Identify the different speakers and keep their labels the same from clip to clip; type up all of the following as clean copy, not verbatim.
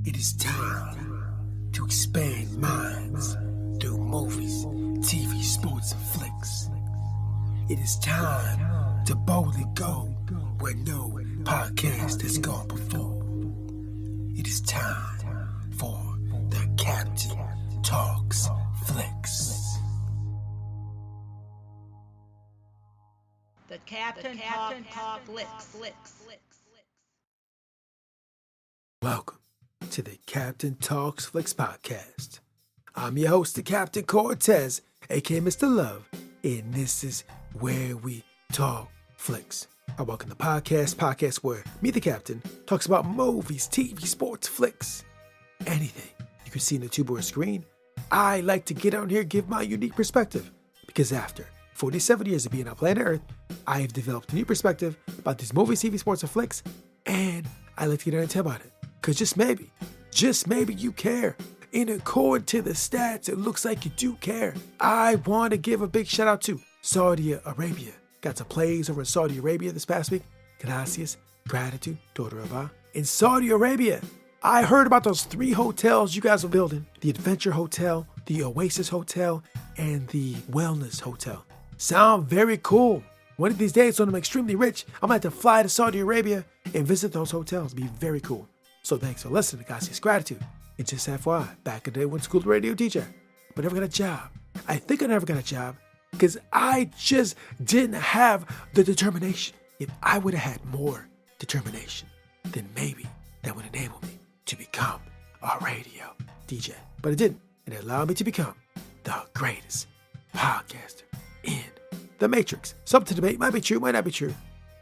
Speaker 1: It is time to expand minds through movies, TV, sports, and flicks. It is time to boldly go where no podcast has gone before. It is time for the Captain Talks Flicks.
Speaker 2: The Captain Talk Flicks.
Speaker 1: Welcome to the Captain Talks Flicks podcast. I'm your host, the Captain Cortez, aka Mr. Love, and this is where we talk flicks. I welcome the podcast where me, the Captain, talks about movies, TV, sports, flicks, anything you can see in the tube or screen. I like to get out here and give my unique perspective, because after 47 years of being on planet Earth, I have developed a new perspective about these movies, TV, sports, and flicks, and I like to get out and tell about it. Because just maybe you care. In accord to the stats, it looks like you do care. I want to give a big shout out to Saudi Arabia. Got some plays over in Saudi Arabia this past week. Gracias, gratitude, Toda Rabah. In Saudi Arabia, I heard about those 3 hotels you guys are building. The Adventure Hotel, the Oasis Hotel, and the Wellness Hotel. Sound very cool. One of these days, when I'm extremely rich, I'm going to have to fly to Saudi Arabia and visit those hotels. It'd be very cool. So thanks for listening, gracias, gratitude. And just FYI, back in the day, I went to school radio teacher, but never got a job. I think I never got a job because I just didn't have the determination. If I would have had more determination, then maybe that would enable me to become a radio DJ. But it didn't, and it allowed me to become the greatest podcaster in the Matrix. Something to debate, might be true, might not be true,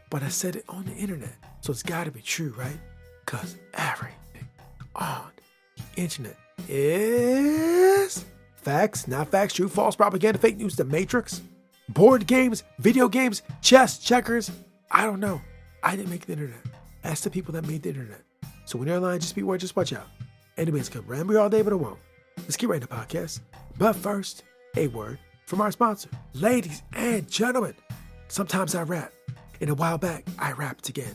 Speaker 1: but I said it on the internet, so it's gotta be true, right? Because everything on the internet is facts, not facts, true, false, propaganda, fake news, the Matrix, board games, video games, chess, checkers. I don't know. I didn't make the internet. Ask the people that made the internet. So when you're online, just beware, just watch out. Anyways, come ramble all day, but it won't. Let's get right into the podcast. But first, a word from our sponsor. Ladies and gentlemen, sometimes I rap. And a while back, I rapped again.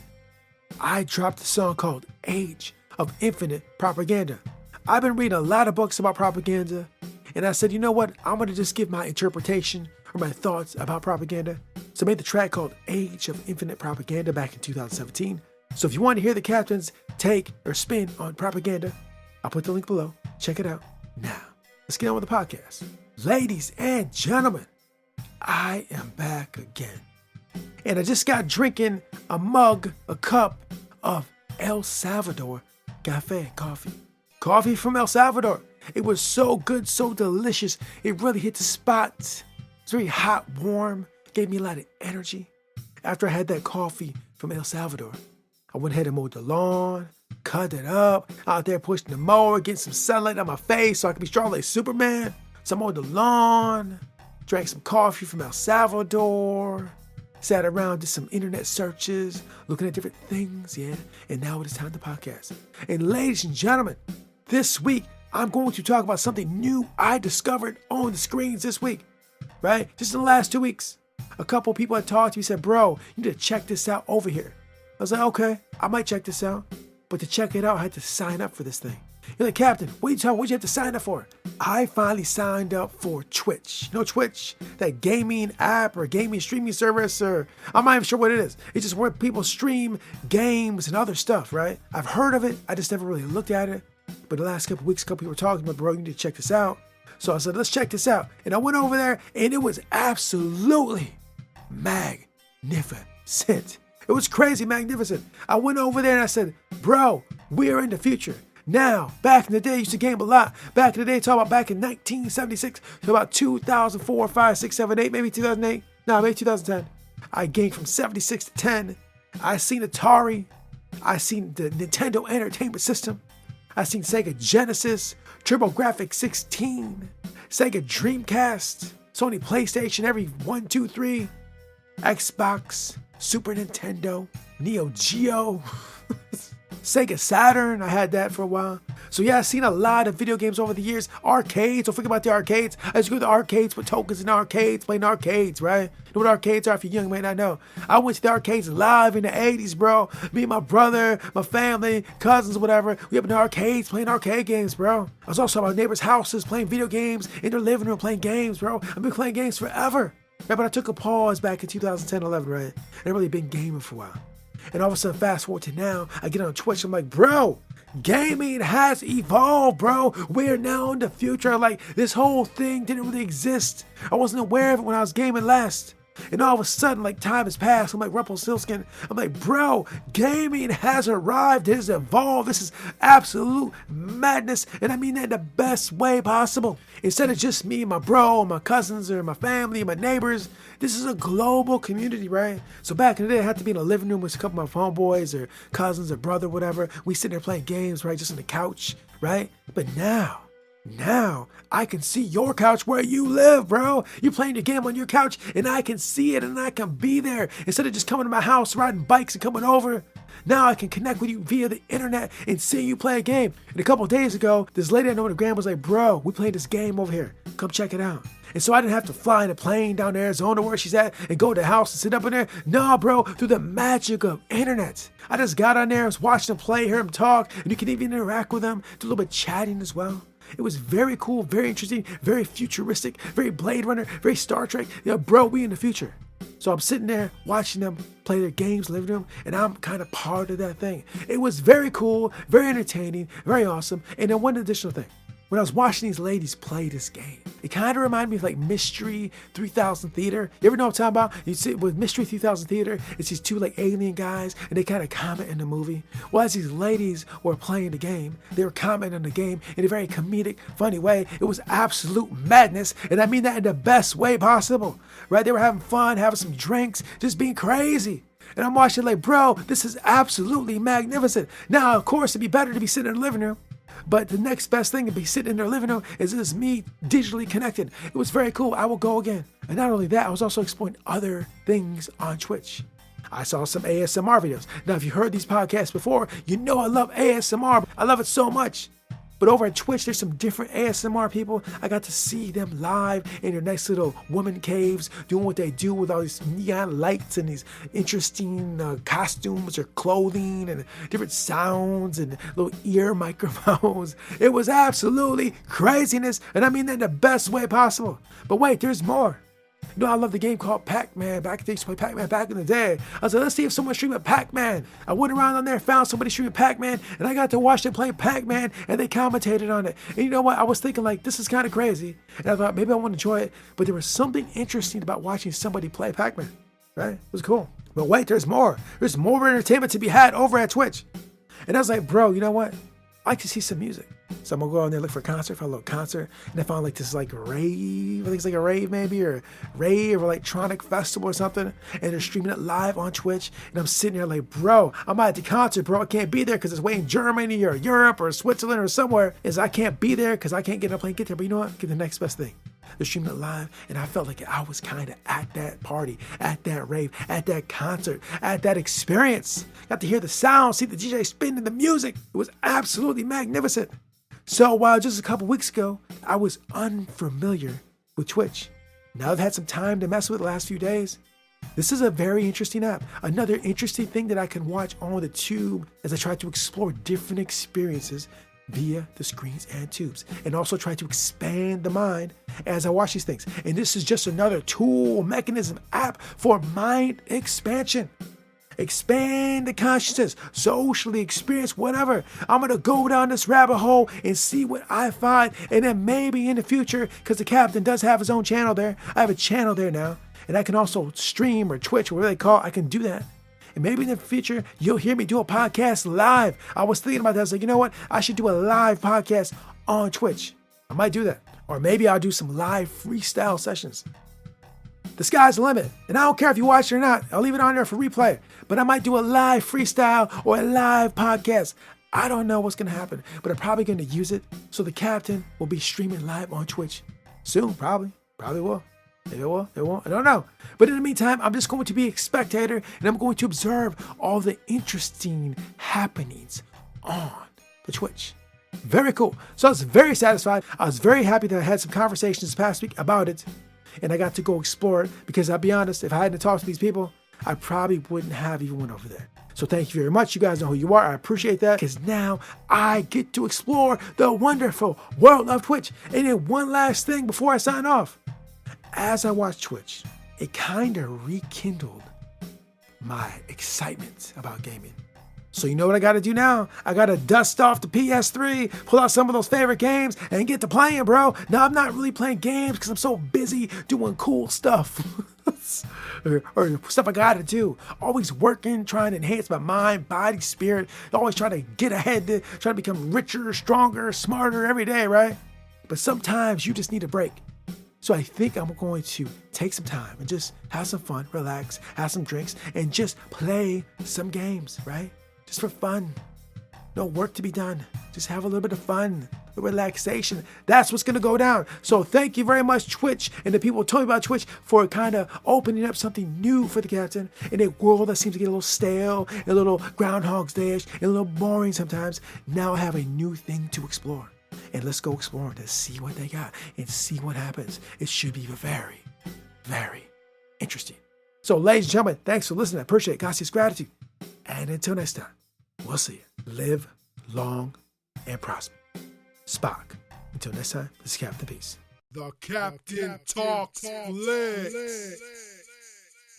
Speaker 1: I dropped a song called Age of Infinite Propaganda. I've been reading a lot of books about propaganda, and I said, you know what? I'm going to just give my interpretation or my thoughts about propaganda. So I made the track called Age of Infinite Propaganda back in 2017. So if you want to hear the captain's take or spin on propaganda, I'll put the link below. Check it out. Now, let's get on with the podcast. Ladies and gentlemen, I am back again. And I just got drinking a cup of El Salvador Cafe coffee. Coffee from El Salvador. It was so good, so delicious. It really hit the spot. It's very hot, warm, gave me a lot of energy. After I had that coffee from El Salvador, I went ahead and mowed the lawn, cut it up, out there pushing the mower, getting some sunlight on my face so I could be strong like Superman. So I mowed the lawn, drank some coffee from El Salvador, sat around, did some internet searches, looking at different things, yeah. And now it is time to podcast. And ladies and gentlemen, this week, I'm going to talk about something new I discovered on the screens this week, right? Just in the last 2 weeks. A couple people had talked to me, said, bro, you need to check this out over here. I was like, okay, I might check this out. But to check it out, I had to sign up for this thing. You're like, Captain, what are you talking? What'd you have to sign up for? I finally signed up for Twitch. You know Twitch? That gaming app or gaming streaming service, or I'm not even sure what it is. It's just where people stream games and other stuff, right? I've heard of it. I just never really looked at it. But the last couple weeks, a couple people were talking about, bro, you need to check this out. So I said, let's check this out. And I went over there, and it was absolutely magnificent. It was crazy magnificent. I went over there and I said, bro, we're in the future. Now, back in the day, I used to game a lot. Back in the day, talk about back in 1976 to about 2004, 5, 6, 7, 8, maybe 2008. No, maybe 2010. I gamed from 76 to 10. I seen Atari. I seen the Nintendo Entertainment System. I seen Sega Genesis, TurboGrafx 16, Sega Dreamcast, Sony PlayStation, every 1, 2, 3, Xbox, Super Nintendo, Neo Geo, Sega Saturn. I had that for a while. So yeah, I've seen a lot of video games over the years. Arcades, don't forget about the arcades. I used to go to the arcades with tokens in arcades, playing arcades, right? You know what arcades are if you're young, you may not know. I went to the arcades live in the 80s, bro. Me and my brother, my family, cousins, whatever. We up in the arcades playing arcade games, bro. I was also at my neighbors' houses playing video games, in their living room playing games, bro. I've been playing games forever. Right, but I took a pause back in 2010-11, right? I've really been gaming for a while. And all of a sudden, fast forward to now, I get on Twitch, I'm like, bro, gaming has evolved, bro. We're now in the future. Like, this whole thing didn't really exist. I wasn't aware of it when I was gaming last. And all of a sudden, like, time has passed. I'm like Rumpelstiltskin. I'm like, bro, gaming has arrived. It has evolved. This is absolute madness. And I mean that in the best way possible. Instead of just me, my bro, my cousins, or my family, my neighbors, this is a global community, right? So back in the day, I had to be in a living room with a couple of my homeboys or cousins or brother, whatever. We sitting there playing games, right? Just on the couch, right? But now I can see your couch where you live, bro. You're playing your game on your couch and I can see it and I can be there. Instead of just coming to my house, riding bikes and coming over, now I can connect with you via the internet and see you play a game. And a couple of days ago, this lady I know in the gram was like, bro, we played this game over here. Come check it out. And so I didn't have to fly in a plane down to Arizona where she's at and go to the house and sit up in there. Nah, bro, through the magic of internet. I just got on there, was watching him play, hear him talk, and you can even interact with him, do a little bit of chatting as well. It was very cool, very interesting, very futuristic, very Blade Runner, very Star Trek. Yeah, bro, we in the future. So I'm sitting there watching them play their games, living room, and I'm kind of part of that thing. It was very cool, very entertaining, very awesome. And then one additional thing. When I was watching these ladies play this game, it kind of reminded me of like Mystery 3000 Theater. You ever know what I'm talking about? You see with Mystery 3000 Theater, it's these two like alien guys and they kind of comment in the movie. Well, as these ladies were playing the game, they were commenting on the game in a very comedic, funny way. It was absolute madness. And I mean that in the best way possible, right? They were having fun, having some drinks, just being crazy. And I'm watching like, bro, this is absolutely magnificent. Now, of course, it'd be better to be sitting in the living room. But the next best thing to be sitting in their living room is this me digitally connected. It was very cool. I will go again. And not only that, I was also exploring other things on Twitch. I saw some ASMR videos. Now, if you heard these podcasts before, you know I love ASMR. I love it so much. But over at Twitch, there's some different ASMR people. I got to see them live in their nice little woman caves, doing what they do with all these neon lights and these interesting costumes or clothing and different sounds and little ear microphones. It was absolutely craziness, and I mean that in the best way possible. But wait, there's more. You know, I love the game called Pac-Man. Back they used to play Pac-Man back in the day. I was like, let's see if someone's streaming Pac-Man. I went around on there, found somebody streaming Pac-Man, and I got to watch them play Pac-Man, and they commentated on it. And you know what? I was thinking, like, this is kind of crazy. And I thought, maybe I want to enjoy it. But there was something interesting about watching somebody play Pac-Man, right? It was cool. But wait, there's more. There's more entertainment to be had over at Twitch. And I was like, bro, you know what? I like to see some music. So I'm gonna go out there, look for a concert, find a little concert, and I found like this like rave, I think it's like a rave maybe, or rave or electronic festival or something, and they're streaming it live on Twitch, and I'm sitting there like, bro, I'm at the concert, bro, I can't be there because it's way in Germany or Europe or Switzerland or somewhere, I can't be there because I can't get on a plane, get there, but you know what, get the next best thing. They're streaming it live, and I felt like I was kind of at that party, at that rave, at that concert, at that experience. Got to hear the sound, see the DJ spinning the music. It was absolutely magnificent. So while just a couple weeks ago, I was unfamiliar with Twitch, now I've had some time to mess with the last few days. This is a very interesting app. Another interesting thing that I can watch on the tube as I try to explore different experiences via the screens and tubes, and also try to expand the mind as I watch these things. And this is just another tool, mechanism, app for mind expansion. Expand the consciousness, socially experience whatever. I'm going to go down this rabbit hole and see what I find. And then maybe in the future, because the captain does have his own channel there. I have a channel there now. And I can also stream or Twitch or whatever they call it. I can do that. And maybe in the future, you'll hear me do a podcast live. I was thinking about that. I was like, you know what? I should do a live podcast on Twitch. I might do that. Or maybe I'll do some live freestyle sessions. The sky's the limit. And I don't care if you watch it or not. I'll leave it on there for replay. But I might do a live freestyle or a live podcast. I don't know what's going to happen. But I'm probably going to use it so the captain will be streaming live on Twitch. Soon, probably. Probably will. Maybe it will. It won't. I don't know. But in the meantime, I'm just going to be a spectator. And I'm going to observe all the interesting happenings on the Twitch. Very cool. So I was very satisfied. I was very happy that I had some conversations this past week about it. And I got to go explore it because I'll be honest, if I hadn't talked to these people, I probably wouldn't have even went over there. So thank you very much. You guys know who you are. I appreciate that because now I get to explore the wonderful world of Twitch. And then one last thing before I sign off. As I watch Twitch, it kind of rekindled my excitement about gaming. So you know what I got to do now? I got to dust off the PS3, pull out some of those favorite games, and get to playing, bro. Now, I'm not really playing games because I'm so busy doing cool stuff. or stuff I got to do. Always working, trying to enhance my mind, body, spirit. Always trying to get ahead, trying to become richer, stronger, smarter every day, right? But sometimes you just need a break. So I think I'm going to take some time and just have some fun, relax, have some drinks, and just play some games, right? Just for fun. No work to be done. Just have a little bit of fun, a relaxation. That's what's going to go down. So thank you very much, Twitch, and the people who told me about Twitch for kind of opening up something new for the captain in a world that seems to get a little stale, a little Groundhog's Day-ish, and a little boring sometimes. Now I have a new thing to explore. And let's go explore to see what they got and see what happens. It should be very, very interesting. So, ladies and gentlemen, thanks for listening. I appreciate it. Gracias, gratitude. And until next time, we'll see you. Live long and prosper. Spock. Until next time, this is Captain Peace.
Speaker 3: The Captain Talks Flicks.